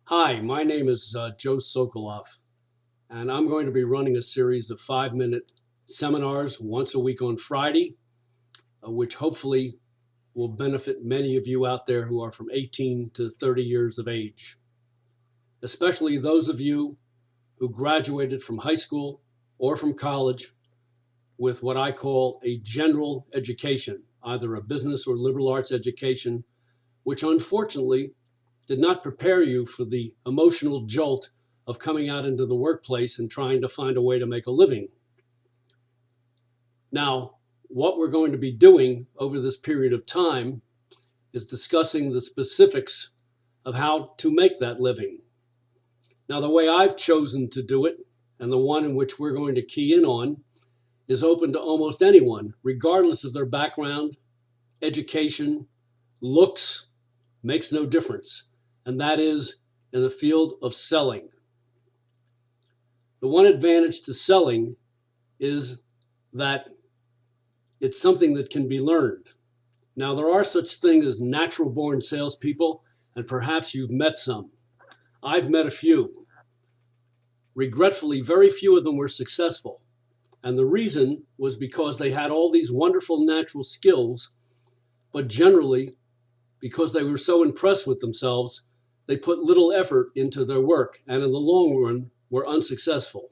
Hi, my name is Joe Sokoloff, and I'm going to be running a series of 5-minute seminars once a week on Friday, which hopefully will benefit many of you out there who are from 18 to 30 years of age, especially those of you who graduated from high school or from college with what I call a general education, either a business or liberal arts education, which unfortunately did not prepare you for the emotional jolt of coming out into the workplace and trying to find a way to make a living. Now, what we're going to be doing over this period of time is discussing the specifics of how to make that living. Now, the way I've chosen to do it, and the one in which we're going to key in on, is open to almost anyone, regardless of their background, education, looks, makes no difference. And that is in the field of selling. The one advantage to selling is that it's something that can be learned. Now, there are such things as natural-born salespeople, and perhaps you've met some. I've met a few. Regretfully, very few of them were successful. And the reason was because they had all these wonderful natural skills, but generally, because they were so impressed with themselves, they put little effort into their work and in the long run were unsuccessful.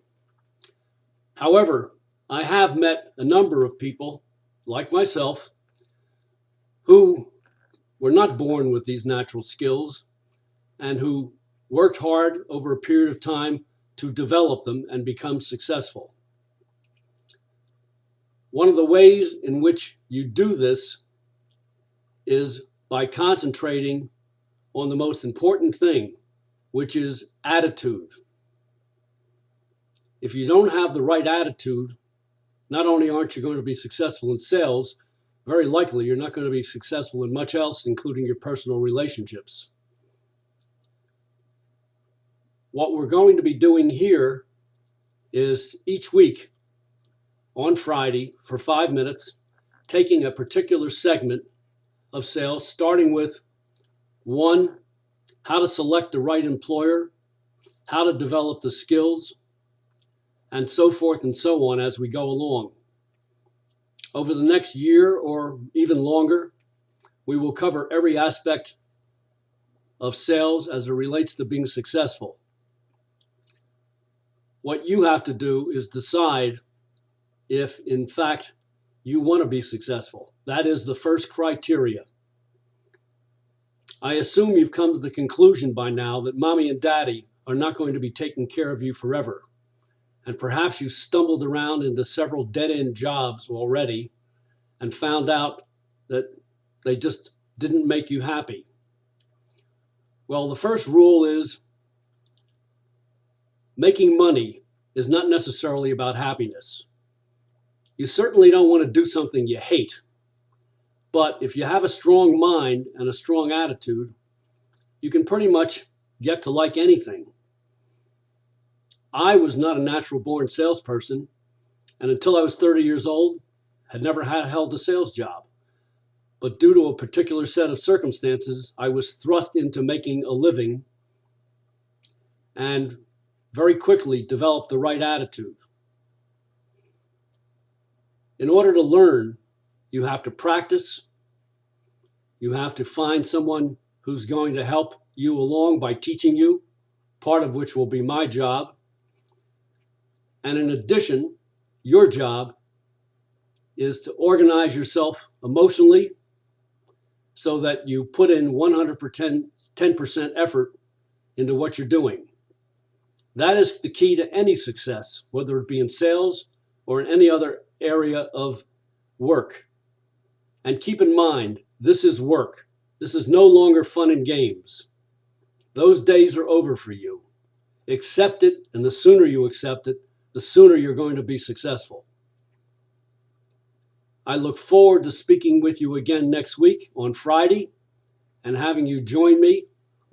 However, I have met a number of people, like myself, who were not born with these natural skills and who worked hard over a period of time to develop them and become successful. One of the ways in which you do this is by concentrating on the most important thing, which is attitude. If you don't have the right attitude, not only aren't you going to be successful in sales, very likely you're not going to be successful in much else, including your personal relationships. What we're going to be doing here is each week on Friday for 5 minutes, taking a particular segment of sales, starting with one, how to select the right employer, how to develop the skills, and so forth and so on as we go along. Over the next year or even longer, we will cover every aspect of sales as it relates to being successful. What you have to do is decide if, in fact, you want to be successful. That is the first criteria. I assume you've come to the conclusion by now that mommy and daddy are not going to be taking care of you forever. And perhaps you stumbled around into several dead-end jobs already and found out that they just didn't make you happy. Well, the first rule is making money is not necessarily about happiness. You certainly don't want to do something you hate. But if you have a strong mind and a strong attitude, you can pretty much get to like anything. I was not a natural-born salesperson, and until I was 30 years old, had never held a sales job. But due to a particular set of circumstances, I was thrust into making a living and very quickly developed the right attitude. In order to learn, you have to practice. You have to find someone who's going to help you along by teaching you, part of which will be my job. And in addition, your job is to organize yourself emotionally so that you put in 110% effort into what you're doing. That is the key to any success, whether it be in sales or in any other area of work. And keep in mind, this is work. This is no longer fun and games. Those days are over for you. Accept it, and the sooner you accept it, the sooner you're going to be successful. I look forward to speaking with you again next week on Friday and having you join me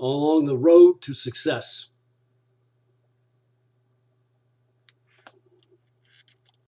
along the road to success.